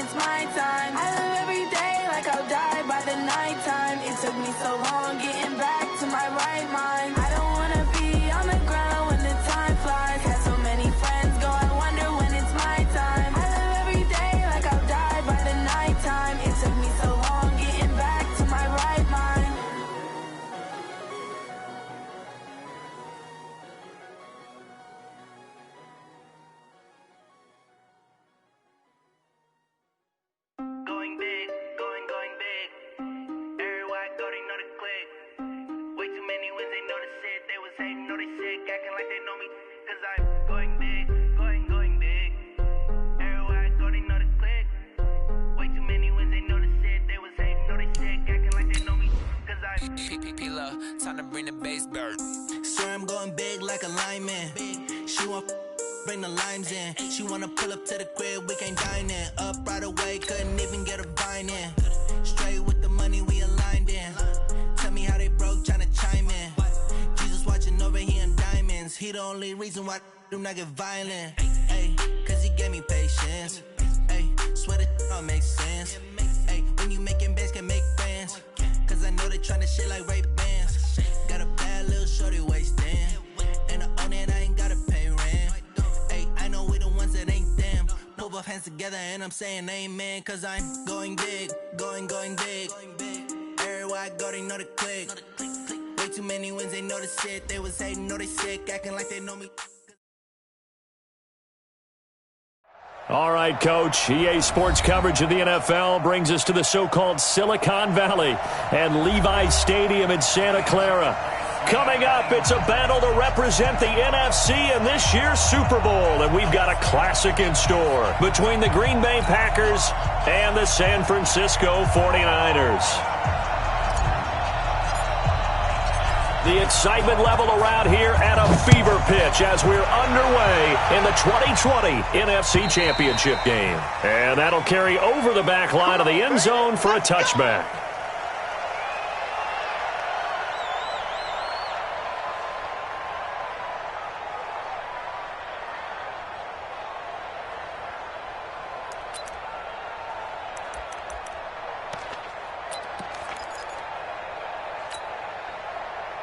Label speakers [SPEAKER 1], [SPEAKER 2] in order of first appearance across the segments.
[SPEAKER 1] it's my time. I live every day like I'll die by the nighttime. It took me so long getting back to my right mind. I don't wanna be on the ground when the time flies. Had so many friends go, I wonder when it's my time. I live every day like I'll die by the nighttime. It took me so long getting back to my right mind.
[SPEAKER 2] Going big, going big. Everywhere I go, they know the click. Way too many wins, they know the shit. They was hating, know they sick, acting like they know me. Cause I'm going big, going big. Everywhere I go, they know the click. Way too many wins, they know the shit. They was hating, know they sick, acting like they know me. Cause I'm
[SPEAKER 3] P-P-P-Love, time to bring the bass bird.
[SPEAKER 2] swear I'm going big like a lineman. She want bring the limes in. She wanna pull up to the crib, we can't dine in. Up right away, couldn't even get a vine in. Straight with the money, we aligned in. Tell me how they broke, tryna chime in. Jesus watching over here in diamonds. He the only reason why do not get violent. Ay, cause he gave me patience. Ay, swear that all makes sense. Ay, when you making bands, can make friends. Cause I know they tryna shit like Ray-Bans. Got a bad little shorty wasting. And I own it, I ain't gotta pay rent. Ay, I know we the ones that ain't them. Pull both hands together and I'm saying amen. Cause I'm going big, going big. Everywhere I go, they know the click. Way too many wins, they know the shit. They was hating, know they sick, acting like they know me.
[SPEAKER 4] All right, Coach. EA Sports coverage of the NFL brings us to the so-called Silicon Valley and Levi Stadium in Santa Clara. Coming up, it's a battle to represent the NFC in this year's Super Bowl, and we've got a classic in store between the Green Bay Packers and the San Francisco 49ers. The excitement level around here at a fever pitch as we're underway in the 2020 NFC Championship game. And that'll carry over the back line of the end zone for a touchback.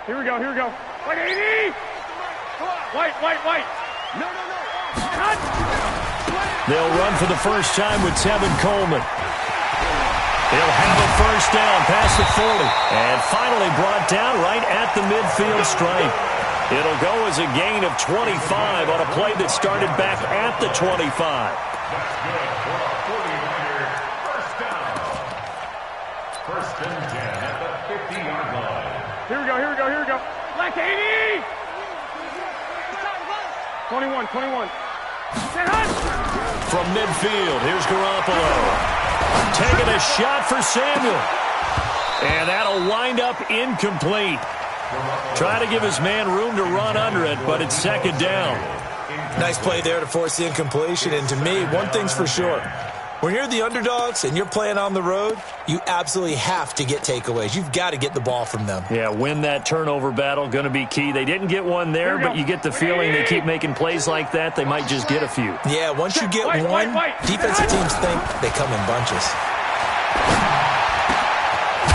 [SPEAKER 5] Here we go. White 80! White. No. Cut!
[SPEAKER 4] They'll run for the first time with Tevin Coleman. He'll have a first down past the 40. And finally brought down right at the midfield stripe. It'll go as a gain of 25 on a play that started back at the 25.
[SPEAKER 6] First and 10 at the 50-yard line.
[SPEAKER 5] Here we go. Black 80! 21.
[SPEAKER 4] From midfield, here's Garoppolo. Taking a shot for Samuel. And that'll wind up incomplete. Try to give his man room to run under it, but it's second down.
[SPEAKER 7] Nice play there to force the incompletion. And to me, one thing's for sure. When you're the underdogs and you're playing on the road, you absolutely have to get takeaways. You've got to get the ball from them.
[SPEAKER 4] Yeah, win that turnover battle, going to be key. They didn't get one there, but you get the feeling they keep making plays like that, they might just get a few.
[SPEAKER 7] Yeah, once you get one, defensive teams think they come in bunches.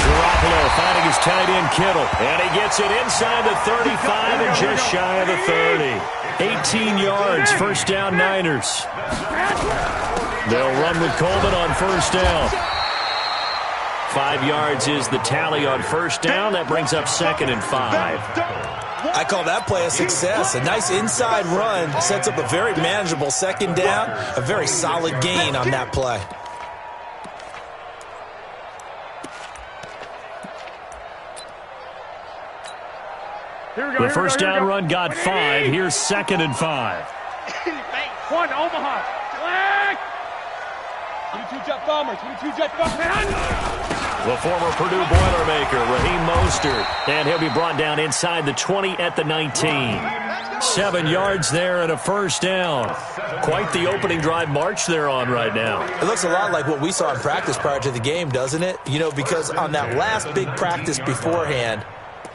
[SPEAKER 4] Garoppolo finding his tight end Kittle, and he gets it inside the 35 and just shy of the 30. 18 yards, first down Niners. They'll run with Coleman on first down. 5 yards is the tally on first down. That brings up second and 5.
[SPEAKER 7] I call that play a success. A nice inside run sets up a very manageable second down. A very solid gain on that play.
[SPEAKER 4] The first down run got 5. Here's second and 5.
[SPEAKER 5] One, Omaha. Black! 22 Jet Bombers.
[SPEAKER 4] The former Purdue Boilermaker, Raheem Mostert. And he'll be brought down inside the 20 at the 19. 7 yards there and a first down. Quite the opening drive march they're on right now.
[SPEAKER 7] It looks a lot like what we saw in practice prior to the game, doesn't it? You know, because on that last big practice beforehand,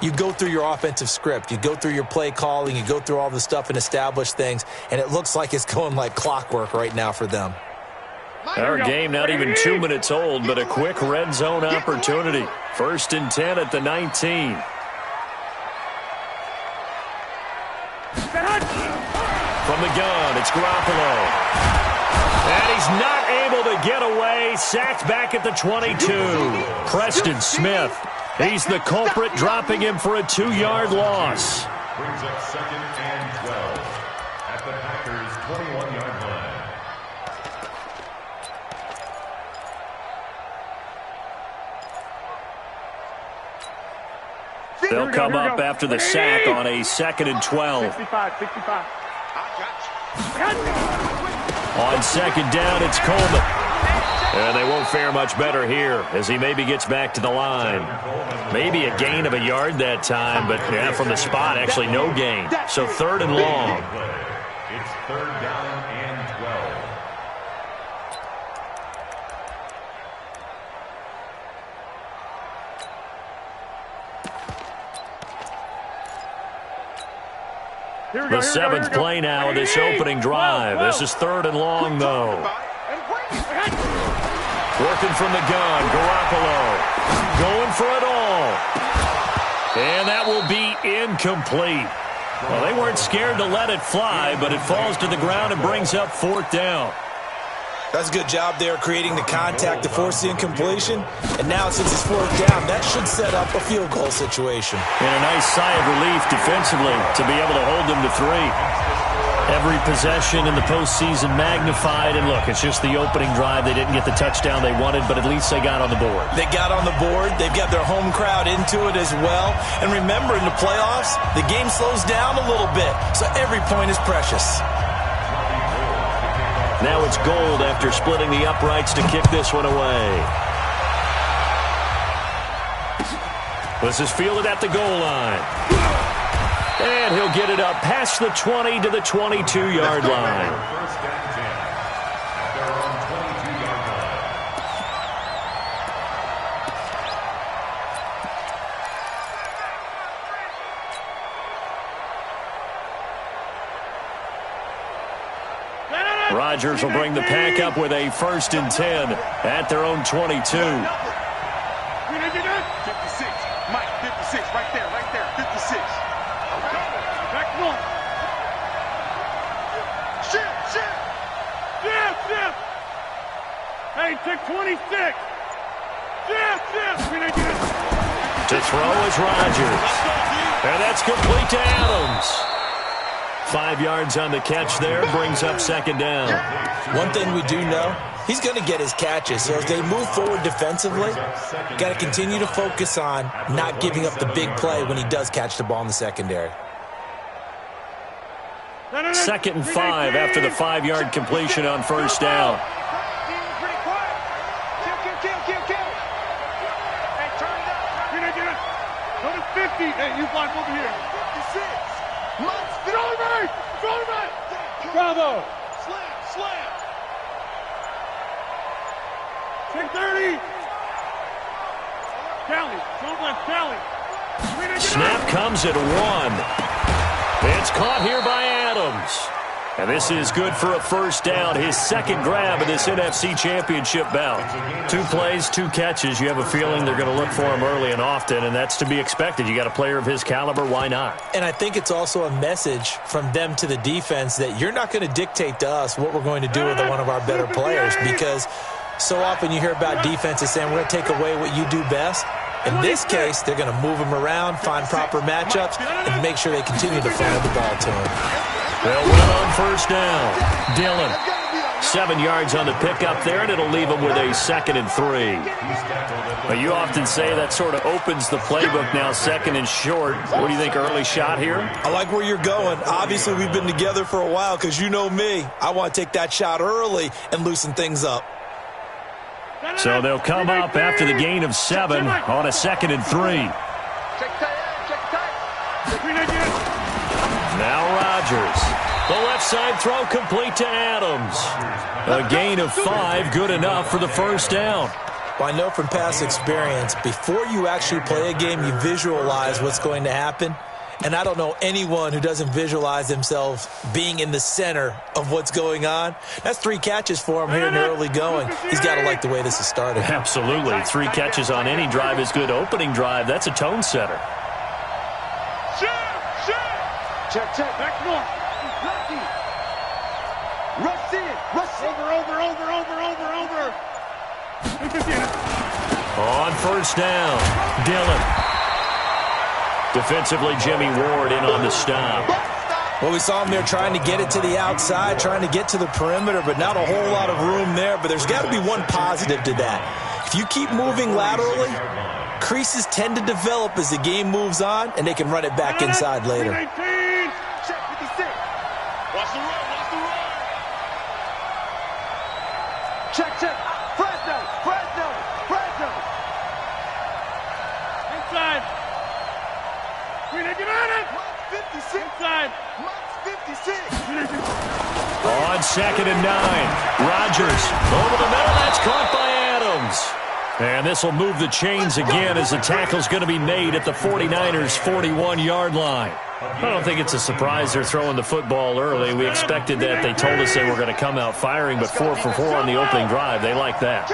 [SPEAKER 7] you go through your offensive script. You go through your play calling. You go through all the stuff and establish things. And it looks like it's going like clockwork right now for them.
[SPEAKER 4] Our game not even 2 minutes old, but a quick red zone opportunity. 1st and 10 at the 19. From the gun, it's Garoppolo. And he's not able to get away. Sacked back at the 22. Preston Smith. He's the culprit, dropping him for a 2-yard loss.
[SPEAKER 6] Brings up 2nd and 12 at the Packers' 21-yard line.
[SPEAKER 4] They'll come up after the sack on a 2nd and 12.
[SPEAKER 5] 65.
[SPEAKER 4] On 2nd down, it's Coleman. And they won't fare much better here as he maybe gets back to the line. Maybe a gain of a yard that time, but yeah, from the spot, actually no gain. So 3rd and long.
[SPEAKER 6] It's 3rd down and 12.
[SPEAKER 4] The 7th play now of this opening drive. This is 3rd and long, though. Working from the gun, Garoppolo. Going for it all. And that will be incomplete. Well, they weren't scared to let it fly, but it falls to the ground and brings up 4th down.
[SPEAKER 7] That's a good job there creating the contact to force the incompletion. And now since it's 4th down, that should set up a field goal situation.
[SPEAKER 4] And a nice sigh of relief defensively to be able to hold them to 3. Every possession in the postseason magnified. And look, it's just the opening drive. They didn't get the touchdown they wanted, but at least they got on the board.
[SPEAKER 7] They got on the board. They've got their home crowd into it as well. And remember, in the playoffs, the game slows down a little bit. So every point is precious.
[SPEAKER 4] Now it's Gold after splitting the uprights to kick this one away. This is fielded at the goal line. And he'll get it up past the 20 to the 22-yard line.
[SPEAKER 6] 1st and 10 at their own 22-yard line.
[SPEAKER 4] Rodgers will bring the pack up with a 1st and 10 at their own 22.
[SPEAKER 5] 56. Mike, 56. Right there. 56. Back one. Shift. Hey, take 26. Shift.
[SPEAKER 4] To throw is Rodgers. And that's complete to Adams. 5 yards on the catch there, brings up 2nd down.
[SPEAKER 7] One thing we do know, he's going to get his catches. So as they move forward defensively, got to continue to focus on not giving up the big play when he does catch the ball in the secondary.
[SPEAKER 4] 2nd and 5 after the 5-yard completion on 1st down.
[SPEAKER 5] Go to 50. Hey, you block over here. 56. Bravo. Slam. Take 30. Cali.
[SPEAKER 4] Snap comes at 1. It's caught here by Adams. And this is good for a 1st down. His 2nd grab of this NFC Championship bout. 2 plays, 2 catches. You have a feeling they're going to look for him early and often, and that's to be expected. You got a player of his caliber, why not?
[SPEAKER 7] And I think it's also a message from them to the defense that you're not going to dictate to us what we're going to do with one of our better players, because so often you hear about defenses saying we're going to take away what you do best. In this case, they're going to move him around, find proper matchups, and make sure they continue to find the ball to him.
[SPEAKER 4] They'll run on 1st down. Dillon, 7 yards on the pickup there, and it'll leave him with a 2nd and 3. Well, you often say that sort of opens the playbook now, 2nd and short. What do you think, early shot here?
[SPEAKER 7] I like where you're going. Obviously, we've been together for a while because you know me. I want to take that shot early and loosen things up.
[SPEAKER 4] So they'll come up after the gain of 7 on a 2nd and 3. Now Rodgers. The left side throw complete to Adams. A gain of 5, good enough for the 1st down.
[SPEAKER 7] Well, I know from past experience, before you actually play a game, you visualize what's going to happen. And I don't know anyone who doesn't visualize themselves being in the center of what's going on. That's 3 catches for him here in the early going. He's got to like the way this is started.
[SPEAKER 4] Absolutely. 3 catches on any drive is good. Opening drive, that's a tone setter.
[SPEAKER 5] Check. Back north. Rush in. Over.
[SPEAKER 4] On first down, Dillon. Defensively, Jimmy Ward in on the stop.
[SPEAKER 7] Well, we saw him there trying to get it to the outside, trying to get to the perimeter, but not a whole lot of room there. But there's got to be one positive to that. If you keep moving laterally, creases tend to develop as the game moves on, and they can run it back inside later.
[SPEAKER 5] Check 56. Watch the run. Check. Fresno. Inside. Mike 56. Inside. Mike 56.
[SPEAKER 4] On 2nd and 9, Rodgers over the middle. That's caught by Adams. And this will move the chains again as the tackle's going to be made at the 49ers' 41-yard line. I don't think it's a surprise they're throwing the football early. We expected that. They told us they were going to come out firing, but 4 for 4 on the opening drive. They like that.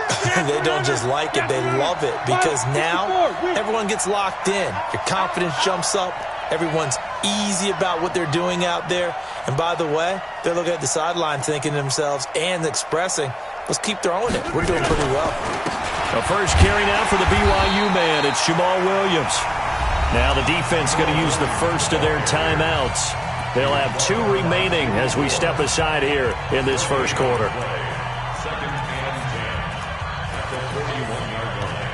[SPEAKER 7] They don't just like it, they love it, because now everyone gets locked in. Your confidence jumps up. Everyone's easy about what they're doing out there. And by the way, they're looking at the sideline thinking to themselves and expressing, let's keep throwing it. We're doing pretty well.
[SPEAKER 4] The first carry now for the BYU man. It's Jamal Williams. Now the defense going to use the first of their timeouts. They'll have 2 remaining as we step aside here in this first quarter.
[SPEAKER 6] Second and 10 at the 31-yard line.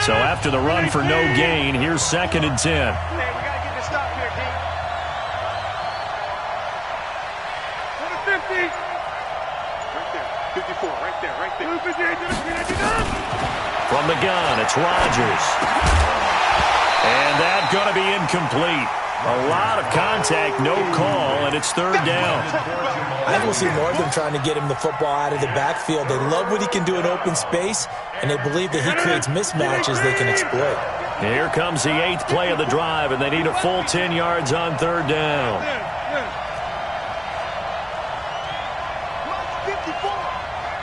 [SPEAKER 4] So after the run for no gain, here's 2nd and 10.
[SPEAKER 5] Hey, we got to get this stop here, King. To the 50. Right there. 54. Right there.
[SPEAKER 4] From the gun, it's Rodgers. And that's going to be incomplete. A lot of contact, no call, and it's 3rd down.
[SPEAKER 7] I think we'll see more of them trying to get him the football out of the backfield. They love what he can do in open space, and they believe that he creates mismatches they can exploit.
[SPEAKER 4] Here comes the 8th play of the drive, and they need a full 10 yards on 3rd down.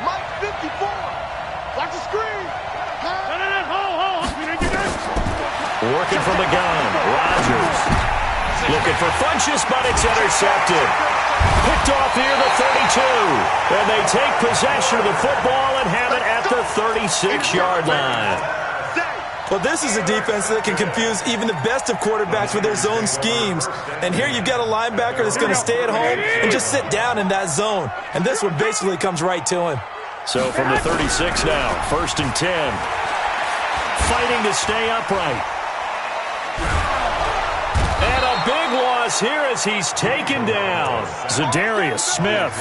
[SPEAKER 5] Mike 54. Watch the screen.
[SPEAKER 4] Working from the gun, Rodgers. Looking for Funchess, but it's intercepted. Picked off near the 32. And they take possession of the football and have it at the 36-yard line.
[SPEAKER 7] Well, this is a defense that can confuse even the best of quarterbacks with their zone schemes. And here you've got a linebacker that's going to stay at home and just sit down in that zone. And this one basically comes right to him.
[SPEAKER 4] So from the 36 now, 1st and 10. Fighting to stay upright. And a big loss here as he's taken down. Zadarius Smith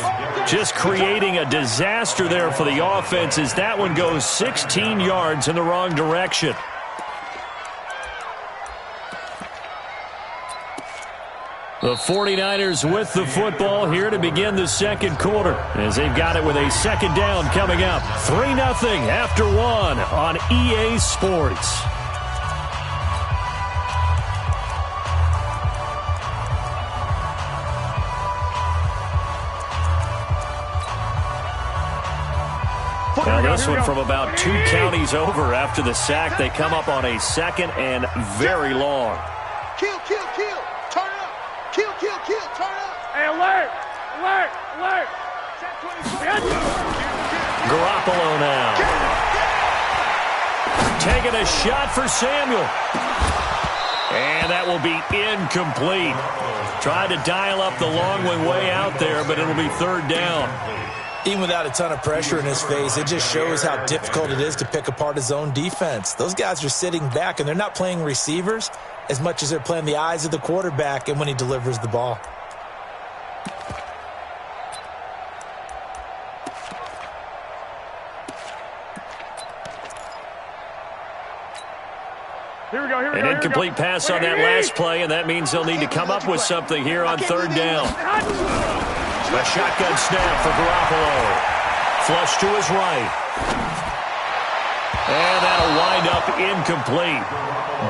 [SPEAKER 4] just creating a disaster there for the offense as that one goes 16 yards in the wrong direction. The 49ers with the football here to begin the second quarter as they've got it with a 2nd down coming up. 3-0 after 1 on EA Sports. Now this one from about 2 counties over after the sack. They come up on a 2nd and very long.
[SPEAKER 5] Kill. Turn up. Kill. Turn up. Hey, alert.
[SPEAKER 4] Garoppolo now. Taking a shot for Samuel. And that will be incomplete. Tried to dial up the long way out there, but it'll be 3rd down.
[SPEAKER 7] Even without a ton of pressure in his face, it just shows how difficult it is to pick apart his own defense. Those guys are sitting back, and they're not playing receivers as much as they're playing the eyes of the quarterback and when he delivers the ball.
[SPEAKER 5] Here we go.
[SPEAKER 4] An incomplete pass on that last play, and that means they'll need to come up with something here on third down. A shotgun snap for Garoppolo. Flush to his right. And that'll wind up incomplete.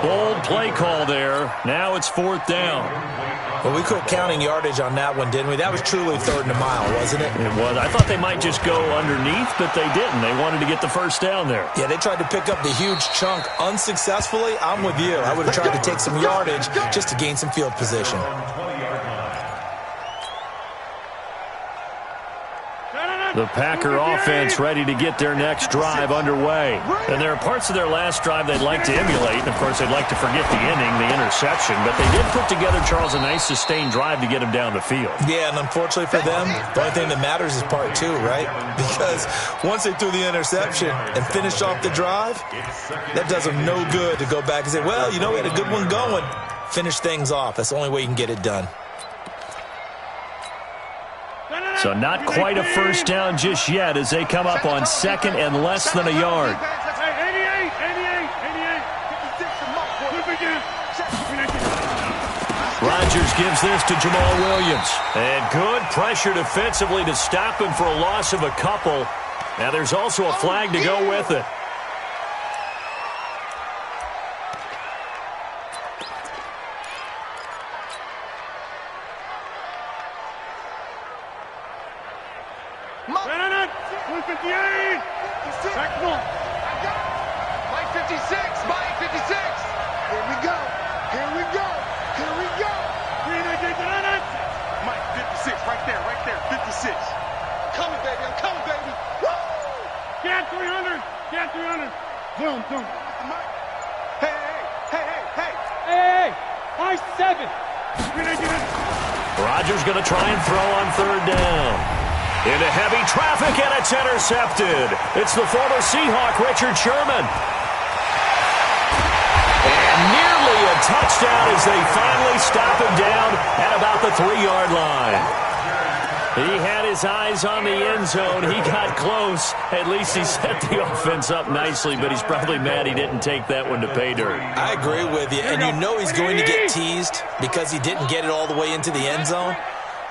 [SPEAKER 4] Bold play call there. Now it's fourth down.
[SPEAKER 7] Well, we quit counting yardage on that one, didn't we? That was truly third and a mile, wasn't it?
[SPEAKER 4] It was. I thought they might just go underneath, but they didn't. They wanted to get the first down there.
[SPEAKER 7] Yeah, they tried to pick up the huge chunk unsuccessfully. I'm with you. I would have tried to take some yardage just to gain some field position.
[SPEAKER 4] The Packer offense ready to get their next drive underway. And there are parts of their last drive they'd like to emulate. And, of course, they'd like to forget the inning, the interception. But they did put together, Charles, a nice sustained drive to get them down the field.
[SPEAKER 7] Yeah, and unfortunately for them, the only thing that matters is part two, right? Because once they threw the interception and finished off the drive, that does them no good to go back and say, well, you know, we had a good one going. Finish things off. That's the only way you can get it done.
[SPEAKER 4] So not quite a first down just yet as they come up on second and less than a yard.
[SPEAKER 5] 88.
[SPEAKER 4] Rodgers gives this to Jamal Williams. And good pressure defensively to stop him for a loss of a couple. Now there's also a flag to go with it. Rodgers going to try and throw on third down. Into heavy traffic, and it's intercepted. It's the former Seahawk, Richard Sherman. And nearly a touchdown as they finally stop him down at about the 3-yard line. He had his eyes on the end zone. He got close. At least he set the offense up nicely, but he's probably mad he didn't take that one to pay dirt.
[SPEAKER 7] I agree with you, and you know he's going to get teased because he didn't get it all the way into the end zone.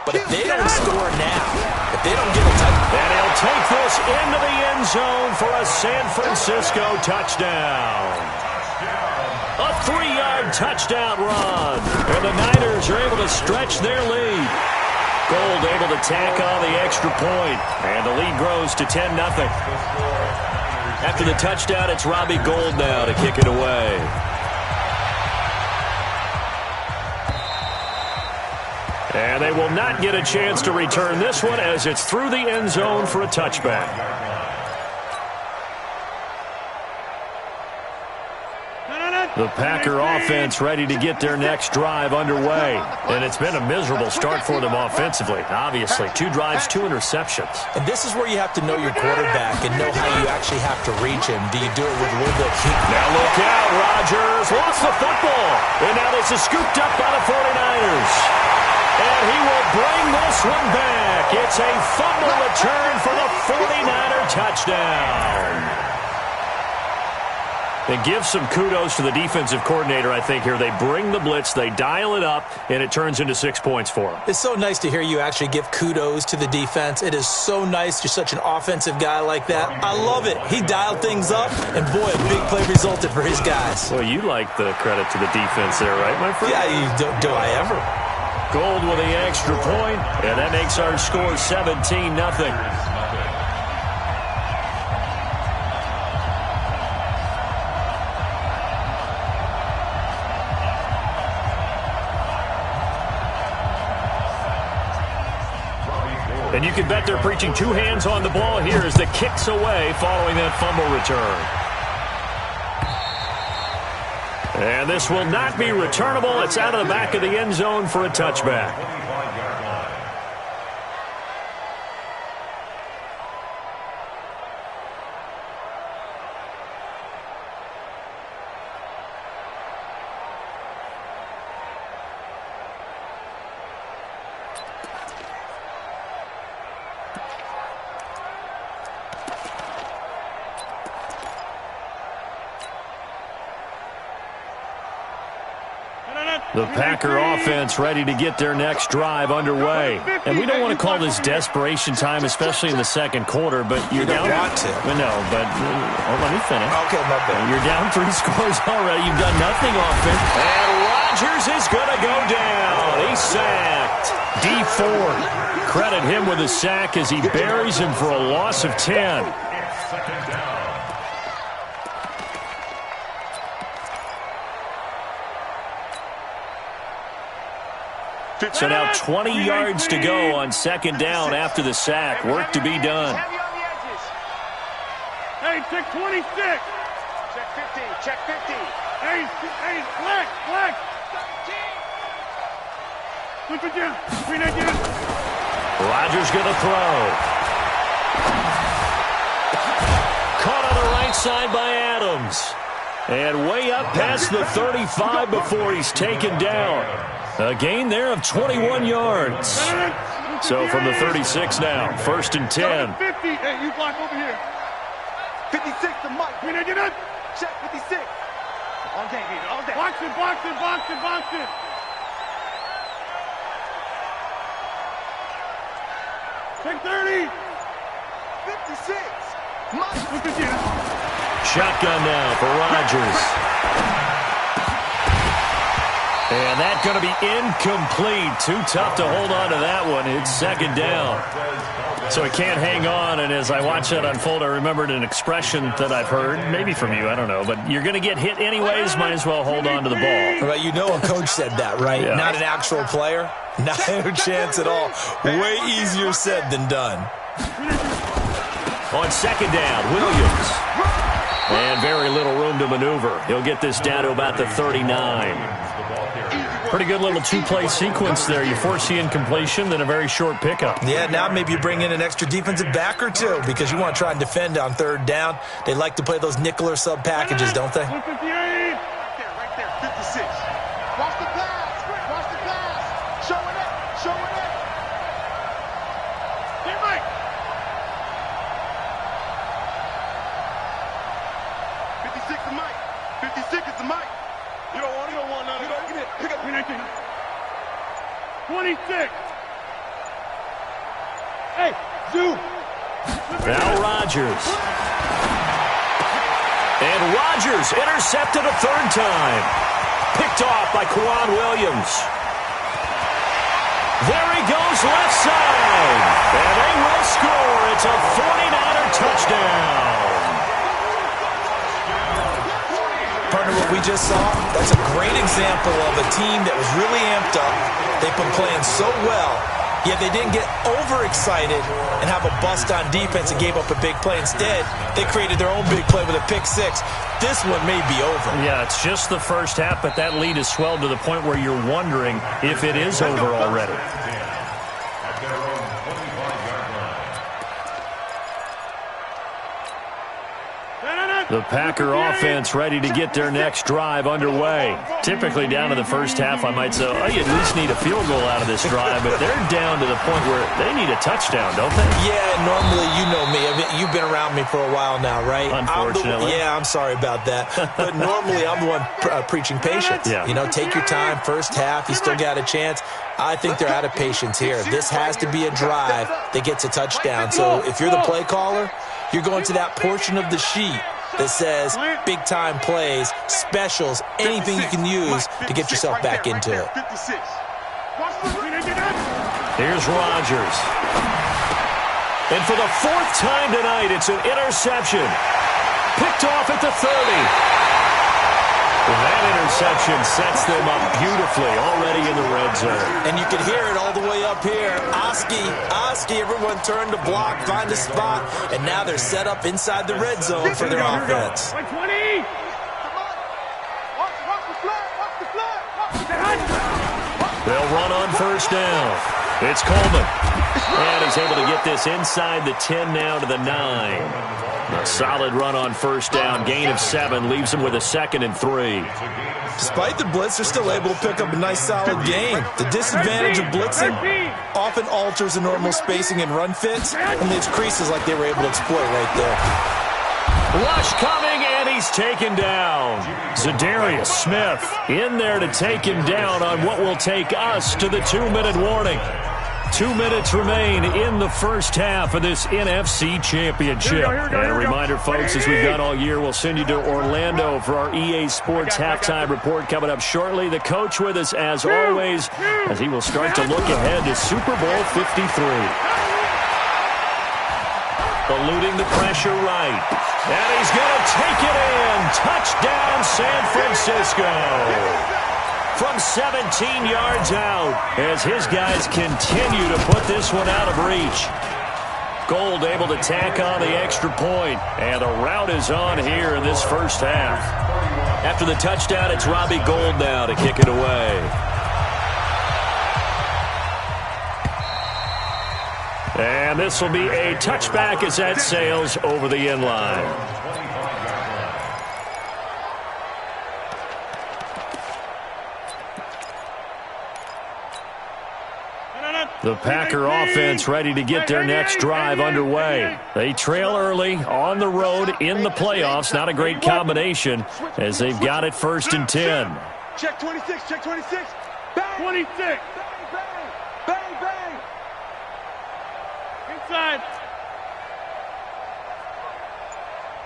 [SPEAKER 7] But if they don't score now, if they don't get a touchdown.
[SPEAKER 4] And he'll take this into the end zone for a San Francisco touchdown. A 3-yard touchdown run. And the Niners are able to stretch their lead. Gold able to tack on the extra point, and the lead grows to 10-0. After the touchdown, it's Robbie Gould now to kick it away. And they will not get a chance to return this one as it's through the end zone for a touchback. The Packer offense ready to get their next drive underway. And it's been a miserable start for them offensively. Obviously, 2 drives, 2 interceptions.
[SPEAKER 7] And this is where you have to know your quarterback and know how you actually have to reach him. Do you do it with a little bit of heat?
[SPEAKER 4] Now look out, Rodgers lost the football. And now this is scooped up by the 49ers. And he will bring this one back. It's a fumble return for the 49er touchdown. And give some kudos to the defensive coordinator, I think, here. They bring the blitz, they dial it up, and it turns into 6 points for them.
[SPEAKER 7] It's so nice to hear you actually give kudos to the defense. It is so nice. You're such an offensive guy like that. I love it. He dialed things up, and boy, a big play resulted for his guys.
[SPEAKER 4] Well, you like the credit to the defense there, right, my friend?
[SPEAKER 7] Yeah, do I ever?
[SPEAKER 4] Gold with the extra point, and that makes our score 17-0. And you can bet they're preaching 2 hands on the ball here as the kick's away following that fumble return. And this will not be returnable. It's out of the back of the end zone for a touchback. The Packer offense ready to get their next drive underway. And we don't want to call this desperation time, especially in the second quarter, but you're down.
[SPEAKER 7] You don't want to.
[SPEAKER 4] No, but let me finish.
[SPEAKER 7] Okay, my bad.
[SPEAKER 4] You're down 3 scores already. You've done nothing offense. And Rodgers is going to go down. He's sacked. D Ford. Credit him with a sack as he buries him for a loss of 10.
[SPEAKER 6] Second down.
[SPEAKER 4] So now 20 yards to go on second down after the sack. Work to be done.
[SPEAKER 5] Hey, check 26.
[SPEAKER 8] Check 50. Check 50.
[SPEAKER 5] Hey, flex. Look at you. Bring that down.
[SPEAKER 4] Rodgers going to throw. Caught on the right side by Adams. And way up past the 35 before he's taken down. A gain there of 21 yards. So from the 36 now, 1st and 10.
[SPEAKER 5] 50. Hey, you block over here.
[SPEAKER 8] 56 to Mike.
[SPEAKER 5] Bring that down.
[SPEAKER 8] Check 56. All day, baby. All day.
[SPEAKER 5] Box it. Check 30.
[SPEAKER 8] 56. Mike.
[SPEAKER 5] Look at you.
[SPEAKER 4] Shotgun now for Rodgers. And that's going to be incomplete. Too tough to hold on to that one. It's second down. So he can't hang on, and as I watch that unfold, I remembered an expression that I've heard, maybe from you, I don't know, but you're going to get hit anyways, might as well hold on to the ball.
[SPEAKER 7] Right, you know a coach said that, right?
[SPEAKER 4] Yeah.
[SPEAKER 7] Not an actual player. Not a chance at all. Way easier said than done.
[SPEAKER 4] On second down, Williams. And very little room to maneuver. He'll get this down to about the 39. Pretty good little two-play sequence there. You force the incompletion, then a very short pickup.
[SPEAKER 7] Yeah, now maybe you bring in an extra defensive back or two because you want to try and defend on third down. They like to play those nickel or sub packages, don't they?
[SPEAKER 5] 158.
[SPEAKER 8] Right there. 56. Watch the pass. Showing it.
[SPEAKER 5] Get Mike.
[SPEAKER 8] 56 to Mike. 56 is to Mike. You don't want none. Pick up.
[SPEAKER 5] 26. Hey, Zoo.
[SPEAKER 4] Now Rodgers. And Rodgers intercepted a third time. Picked off by Quan Williams. There he goes left side. And they will score. It's a 49er touchdown.
[SPEAKER 7] Partner, what we just saw, that's a great example of a team that was really amped up. They've been playing so well, yet they didn't get overexcited and have a bust on defense and gave up a big play. Instead, they created their own big play with a pick six. This one may be over.
[SPEAKER 4] Yeah, it's just the first half, but that lead has swelled to the point where you're wondering if it is over already. The Packer offense ready to get their next drive underway. Typically down to the first half, I might say, oh, you at least need a field goal out of this drive, but they're down to the point where they need a touchdown, don't they?
[SPEAKER 7] Yeah, normally, you know me. You've been around me for a while now, right?
[SPEAKER 4] Unfortunately.
[SPEAKER 7] I'm sorry about that. But normally, I'm the one preaching patience.
[SPEAKER 4] Yeah.
[SPEAKER 7] You know, take your time. First half, you still got a chance. I think they're out of patience here. This has to be a drive that gets a touchdown. So if you're the play caller, you're going to that portion of the sheet that says big-time plays, specials, anything you can use to get yourself back into it.
[SPEAKER 4] Here's Rodgers. And for the fourth time tonight, it's an interception. Picked off at the 30. That interception sets them up beautifully already in the red zone.
[SPEAKER 7] And you can hear it all the way up here. Oski, everyone turned to block, find a spot, and now they're set up inside the red zone for their offense.
[SPEAKER 5] 20.
[SPEAKER 4] They'll run on first down. It's Coleman. And he's able to get this inside the 10 now to the 9. A solid run on first down. Gain of 7 leaves them with a 2nd and 3.
[SPEAKER 7] Despite the blitz, they're still able to pick up a nice, solid gain. The disadvantage of blitzing often alters the normal spacing and run fits and leaves creases like they were able to exploit right there.
[SPEAKER 4] Rush coming, And he's taken down. Zadarius Smith in there to take him down on what will take us to the 2-minute warning. 2 minutes remain in the first half of this NFC Championship. And a reminder, folks, as we've done all year, we'll send you to Orlando for our EA Sports halftime report coming up shortly. The coach with us, as always, as he will start to look ahead to Super Bowl 53. Eluding the pressure right. And he's going to take it in. Touchdown, San Francisco. From 17 yards out as his guys continue to put this one out of reach. Gold able to tack on the extra point, and the route is on here in this first half. After the touchdown, it's Robbie Gould now to kick it away. And this will be a touchback as that sails over the end line. The Packer offense ready to get their next drive underway. They trail early on the road in the playoffs. Not a great combination as they've got it 1st and 10.
[SPEAKER 8] Check 26, check 26. Bang!
[SPEAKER 5] 26.
[SPEAKER 8] Bang, bang, bang.
[SPEAKER 5] Inside.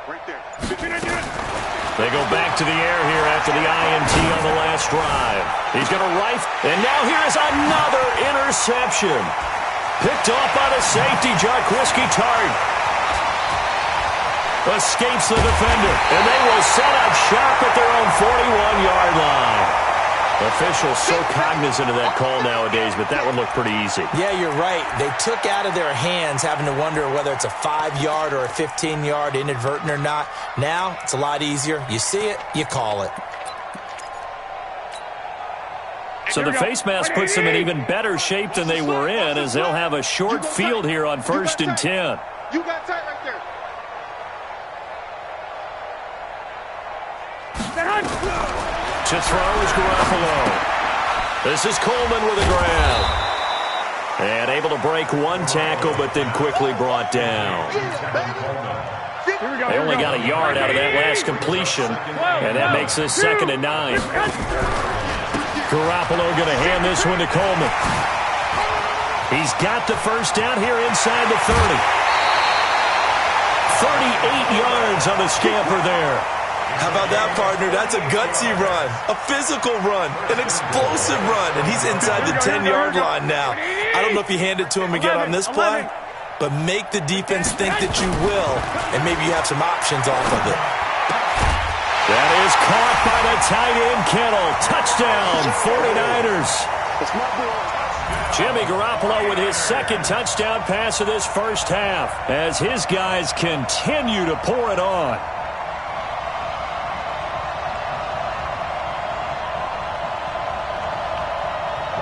[SPEAKER 8] Right there.
[SPEAKER 4] They go back to the air here after the INT on the last drive. He's going to rifle, and now here is another interception. Picked off by the safety, Jarquiski Tart. Escapes the defender, and they will set up shop at their own 41-yard line. Officials so cognizant of that call nowadays, but that one looked pretty easy.
[SPEAKER 7] Yeah, you're right. They took out of their hands having to wonder whether it's a 5-yard or a 15-yard inadvertent or not. Now, it's a lot easier. You see it, you call it.
[SPEAKER 4] So the face mask puts them in even better shape than they were in, as they'll have a short field here on 1st and 10.
[SPEAKER 8] You got tight right there.
[SPEAKER 4] To throw is Garoppolo. This is Coleman with a grab. And able to break one tackle, but then quickly brought down. They only got a yard out of that last completion, and that makes this 2nd and 9. Garoppolo going to hand this one to Coleman. He's got the first down here inside the 30. 38 yards on the scamper there.
[SPEAKER 7] How about that, partner? That's a gutsy run, a physical run, an explosive run, and he's inside the 10-yard line now. I don't know if you hand it to him again on this play, but make the defense think that you will, and maybe you have some options off of it.
[SPEAKER 4] That is caught by the tight end, Kittle. Touchdown, 49ers. Jimmy Garoppolo with his 2nd touchdown pass of this first half as his guys continue to pour it on.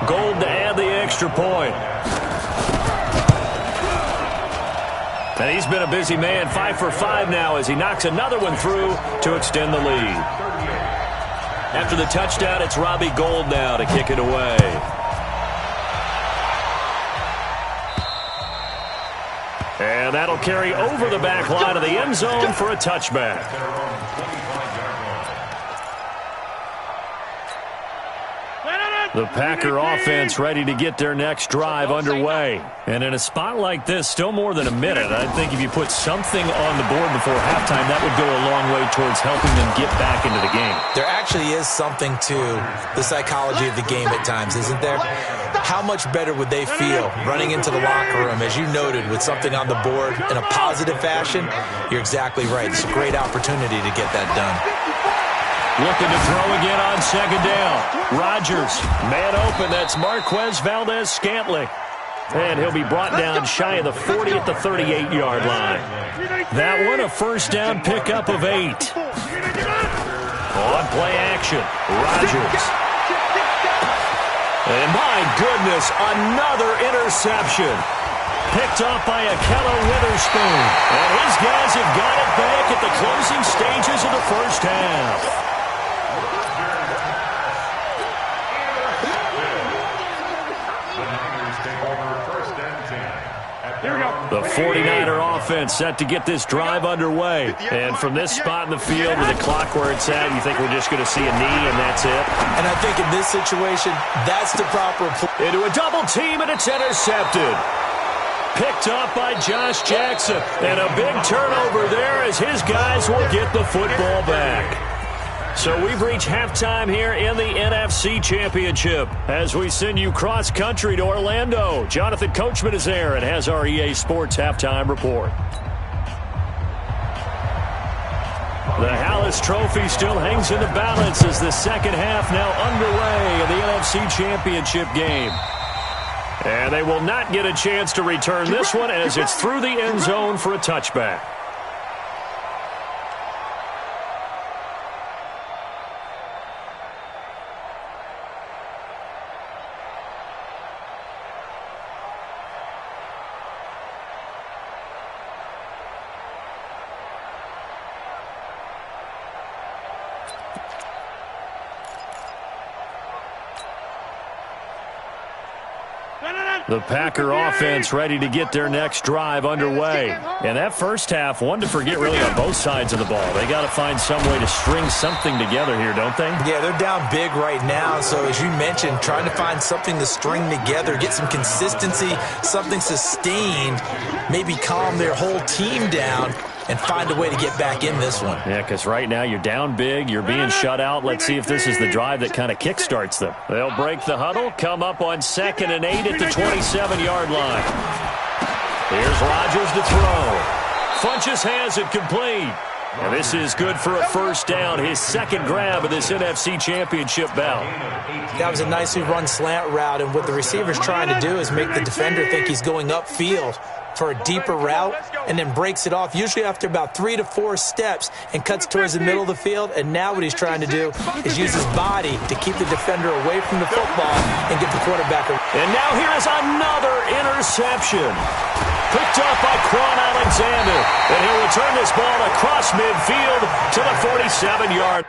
[SPEAKER 4] Gold to add the extra point. And he's been a busy man, 5 for 5 now as he knocks another one through to extend the lead. After the touchdown, it's Robbie Gould now to kick it away. And that'll carry over the back line of the end zone for a touchback. The Packer offense ready to get their next drive underway. And in a spot like this, still more than a minute, I think if you put something on the board before halftime, that would go a long way towards helping them get back into the game.
[SPEAKER 7] There actually is something to the psychology of the game at times, isn't there? How much better would they feel running into the locker room, as you noted, with something on the board in a positive fashion? You're exactly right. It's a great opportunity to get that done.
[SPEAKER 4] Looking to throw again on 2nd down. Rodgers, man open. That's Marquez Valdez-Scantling. And he'll be brought down shy of the 40 at the 38-yard line. That one a first down pickup of 8. On play action, Rodgers. And my goodness, another interception. Picked off by Akello Witherspoon. And his guys have got it back at the closing stages of the first half.
[SPEAKER 5] Here we go.
[SPEAKER 4] The 49er offense set to get this drive underway. And from this spot in the field with the clock where it's at, you think we're just going to see a knee and that's it?
[SPEAKER 7] And I think in this situation, that's the proper play.
[SPEAKER 4] Into a double team, and it's intercepted. Picked up by Josh Jackson. And a big turnover there as his guys will get the football back. So we've reached halftime here in the NFC Championship as we send you cross-country to Orlando. Jonathan Coachman is there and has our EA Sports halftime report. The Hallis Trophy still hangs in the balance as the second half now underway in the NFC Championship game. And they will not get a chance to return this one as it's through the end zone for a touchback. The Packer offense ready to get their next drive underway. And that first half, one to forget really on both sides of the ball. They got to find some way to string something together here, don't they?
[SPEAKER 7] Yeah, they're down big right now. So as you mentioned, trying to find something to string together, get some consistency, something sustained, maybe calm their whole team down and find a way to get back in this one.
[SPEAKER 4] Yeah, because right now you're down big, you're being shut out. Let's see if this is the drive that kind of kickstarts them. They'll break the huddle, come up on 2nd and 8 at the 27-yard line. Here's Rodgers to throw. Funchess has it complete. And this is good for a first down, his second grab of this NFC Championship bout.
[SPEAKER 7] That was a nicely run slant route, and what the receiver's trying to do is make the defender think he's going upfield for a deeper route and then breaks it off, usually after about 3 to 4 steps, and cuts towards the middle of the field. And now what he's trying to do is use his body to keep the defender away from the football and get the quarterback.
[SPEAKER 4] And now here is another interception. Picked up by Quan Alexander. And he'll return this ball across midfield to the 47-yard.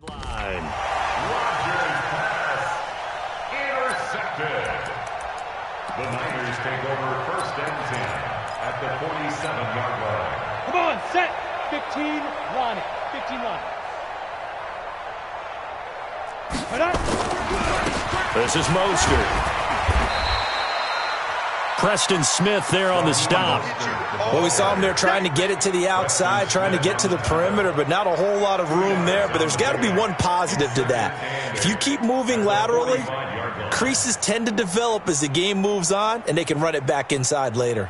[SPEAKER 4] Line.
[SPEAKER 6] Rodgers pass intercepted. The Niners take over 1st and 10 at the 47-yard line.
[SPEAKER 5] Come on, set. 15, line it. 15 line.
[SPEAKER 4] This is Mostert. Preston Smith there on the stop.
[SPEAKER 7] Well, we saw him there trying to get it to the outside, trying to get to the perimeter, but not a whole lot of room there. But there's got to be one positive to that. If you keep moving laterally, creases tend to develop as the game moves on, and they can run it back inside later.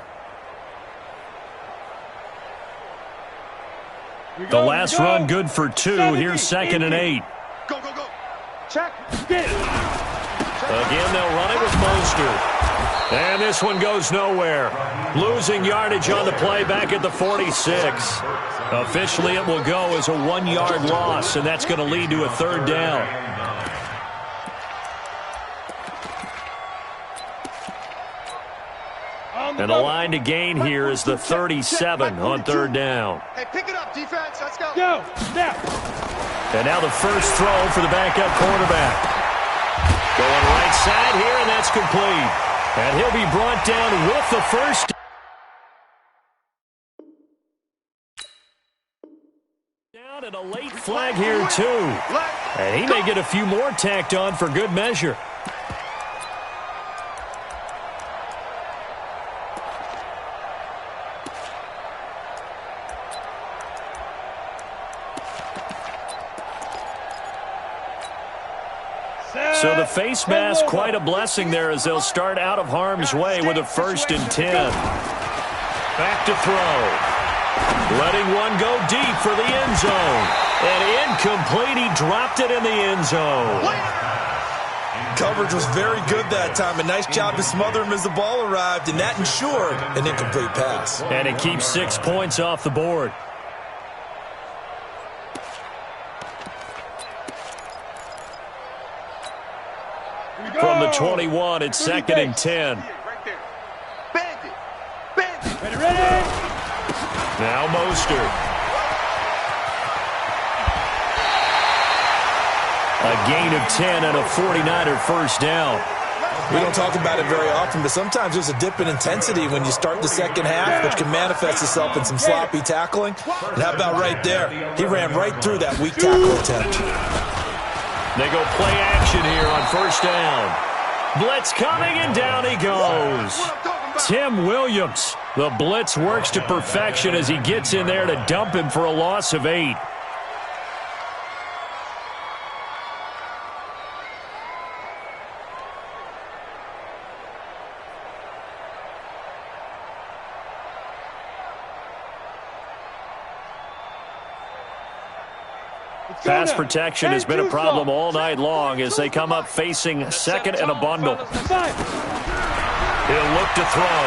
[SPEAKER 4] The last run good for 2. Here's 2nd and 8.
[SPEAKER 8] Go, go, go.
[SPEAKER 5] Check. Get it.
[SPEAKER 4] Again, they'll run it with Mostert. And this one goes nowhere. Losing yardage on the play back at the 46. Officially, it will go as a 1-yard loss, and that's going to lead to a 3rd down. And the line to gain here is the 37 on third down.
[SPEAKER 8] Hey, pick it up, defense. Let's go.
[SPEAKER 5] Go. Snap.
[SPEAKER 4] And now the first throw for the backup quarterback. Going right side here, and that's complete. And he'll be brought down with the first down, and a late flag here, too. And he may get a few more tacked on for good measure. So the face mask, quite a blessing there as they'll start out of harm's way with a 1st and 10. Back to throw. Letting one go deep for the end zone. And incomplete, he dropped it in the end zone.
[SPEAKER 7] Coverage was very good that time. A nice job to smother him as the ball arrived, and that ensured an incomplete pass.
[SPEAKER 4] And it keeps 6 points off the board. From the 21, it's 2nd and 10.
[SPEAKER 8] Bandit. Bandit.
[SPEAKER 5] Ready.
[SPEAKER 4] Now Mostert. A gain of 10 and a 49er first down.
[SPEAKER 7] We don't talk about it very often, but sometimes there's a dip in intensity when you start the second half, which can manifest itself in some sloppy tackling. And how about right there? He ran right through that weak tackle attempt.
[SPEAKER 4] They go play action here on first down. Blitz coming, and down he goes. Tim Williams. The blitz works to perfection as he gets in there to dump him for a loss of 8. Pass protection has been a problem all night long as they come up facing 2nd and a bundle. He'll look to throw.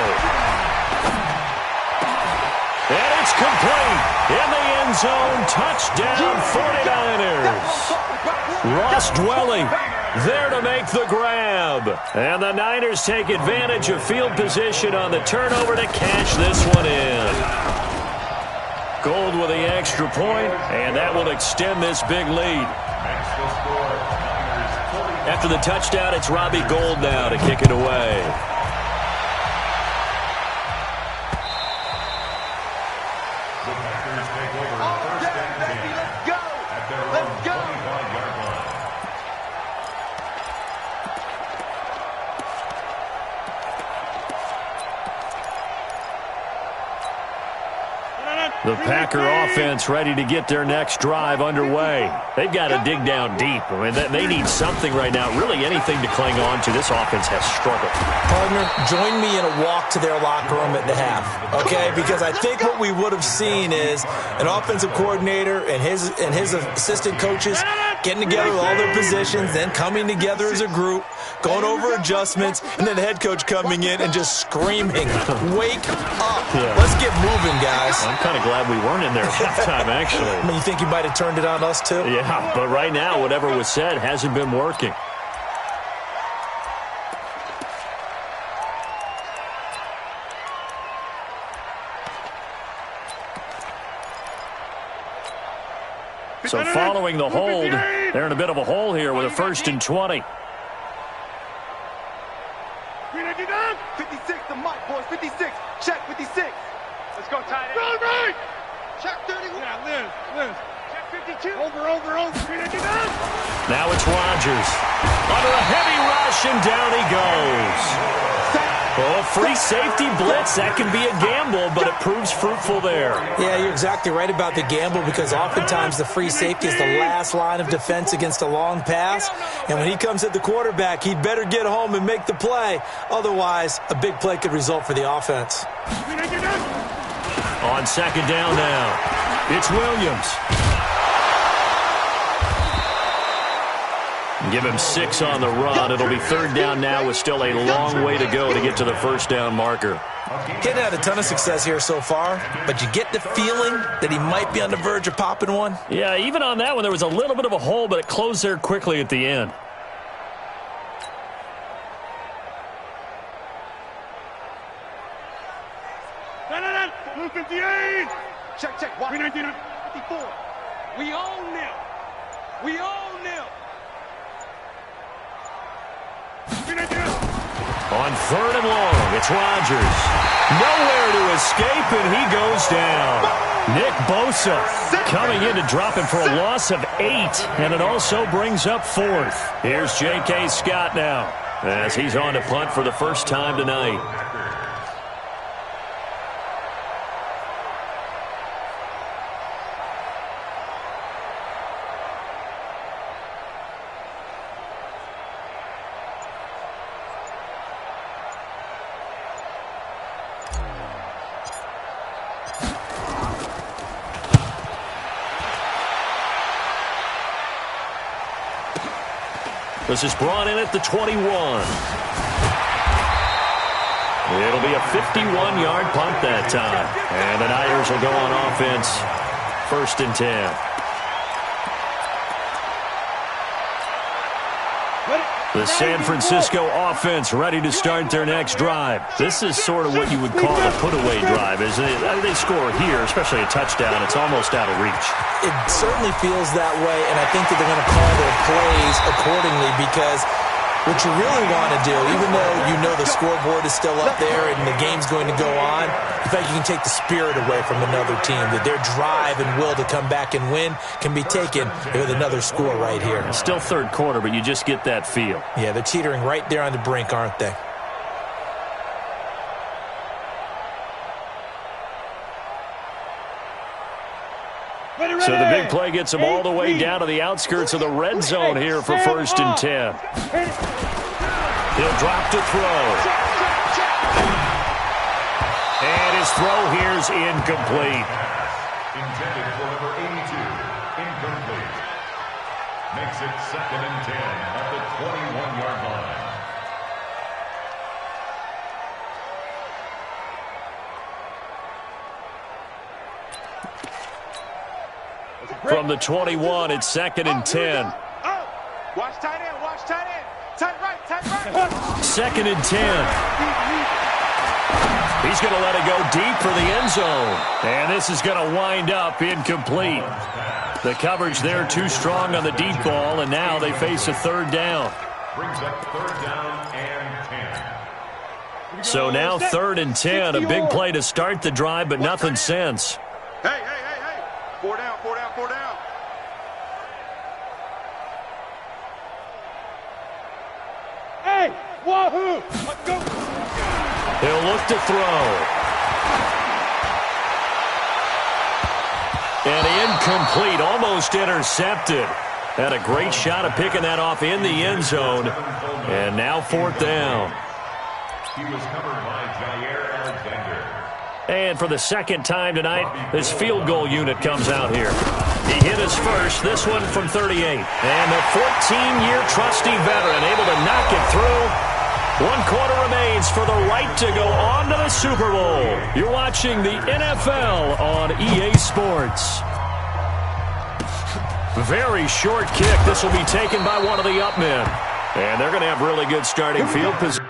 [SPEAKER 4] And it's complete. In the end zone, touchdown 49ers. Ross Dwelly there to make the grab. And the Niners take advantage of field position on the turnover to cash this one in. Gold with the extra point, and that will extend this big lead. After the touchdown, it's Robbie Gould now to kick it away.
[SPEAKER 6] The Packers take over 1st and 10 at their own 25-yard line.
[SPEAKER 4] The Packer offense ready to get their next drive underway. They've got to dig down deep. I mean, they need something right now, really anything to cling on to. This offense has struggled.
[SPEAKER 7] Partner, join me in a walk to their locker room at the half, okay? Because I think what we would have seen is an offensive coordinator and his assistant coaches getting together with all their positions, then coming together as a group, going over adjustments, and then the head coach coming in and just screaming, "Wake up.
[SPEAKER 4] Yeah.
[SPEAKER 7] Let's get moving, guys."
[SPEAKER 4] I'm kind of glad we weren't in there at halftime, actually.
[SPEAKER 7] I mean, you think you might have turned it on us, too?
[SPEAKER 4] Yeah, but right now, whatever was said hasn't been working. So following the hold, they're in a bit of a hole here with a 1st and 20.
[SPEAKER 8] 56 to Mike, boys. 56. Check 56. Let's go, tight end. Run right. Check 31. Yeah, Liz. Check 52. Over.
[SPEAKER 4] Now it's Rodgers. Under a heavy rush, and down he goes. Oh, free safety blitz. That can be a gamble, but it proves fruitful there.
[SPEAKER 7] Yeah, you're exactly right about the gamble because oftentimes the free safety is the last line of defense against a long pass. And when he comes at the quarterback, he'd better get home and make the play. Otherwise, a big play could result for the offense.
[SPEAKER 4] On 2nd down now, it's Williams. Give him 6 on the run. It'll be 3rd down now with still a long way to go to get to the 1st down marker.
[SPEAKER 7] He hadn't had a ton of success here so far, but you get the feeling that he might be on the verge of popping one.
[SPEAKER 4] Yeah, even on that one, there was a little bit of a hole, but it closed there quickly at the end.
[SPEAKER 8] We own them. We own them.
[SPEAKER 4] On 3rd and long, it's Rodgers. Nowhere to escape, and he goes down. Nick Bosa coming in to drop him for a loss of 8, and it also brings up 4th. Here's J.K. Scott now, as he's on to punt for the first time tonight. This is brought in at the 21. It'll be a 51-yard punt that time. And the Niners will go on offense. 1st and 10. The San Francisco offense ready to start their next drive. This is sort of what you would call a put-away drive, isn't it? They score here, especially a touchdown. It's almost out of reach.
[SPEAKER 7] It certainly feels that way, and I think that they're going to call their plays accordingly, because what you really want to do, even though you know the scoreboard is still up there and the game's going to go on, in fact, you can take the spirit away from another team, that their drive and will to come back and win can be taken with another score right here.
[SPEAKER 4] It's still 3rd quarter, but you just get that feel.
[SPEAKER 7] Yeah, they're teetering right there on the brink, aren't they?
[SPEAKER 4] So the big play gets them all the way down to the outskirts of the red zone here for 1st and 10. He'll drop to throw. And his throw here's incomplete.
[SPEAKER 6] Intended for number 82. Incomplete. Makes it 2nd and 10 at the 21-yard line.
[SPEAKER 4] From the 21, it's 2nd and 10.
[SPEAKER 8] Watch tight end, watch tight end. Tight right, tight right.
[SPEAKER 4] 2nd and 10. He's going to let it go deep for the end zone. And this is going to wind up incomplete. The coverage there too strong on the deep ball, and now they face a 3rd down.
[SPEAKER 6] Brings up 3rd down and 10.
[SPEAKER 4] So now 3rd and 10, a big play to start the drive, but nothing since.
[SPEAKER 8] Hey. 4 down, 4 down, 4 down. Hey, wahoo! Let's go.
[SPEAKER 4] He'll look to throw. And incomplete, almost intercepted. Had a great shot at picking that off in the end zone. And now 4th down.
[SPEAKER 6] He was covered by Jair Alexander.
[SPEAKER 4] And for the 2nd time tonight, this field goal unit comes out here. He hit his first, this one from 38. And the 14-year trusty veteran able to knock it through. 1 quarter remains for the right to go on to the Super Bowl. You're watching the NFL on EA Sports. Very short kick. This will be taken by one of the up men. And they're going to have really good starting field position.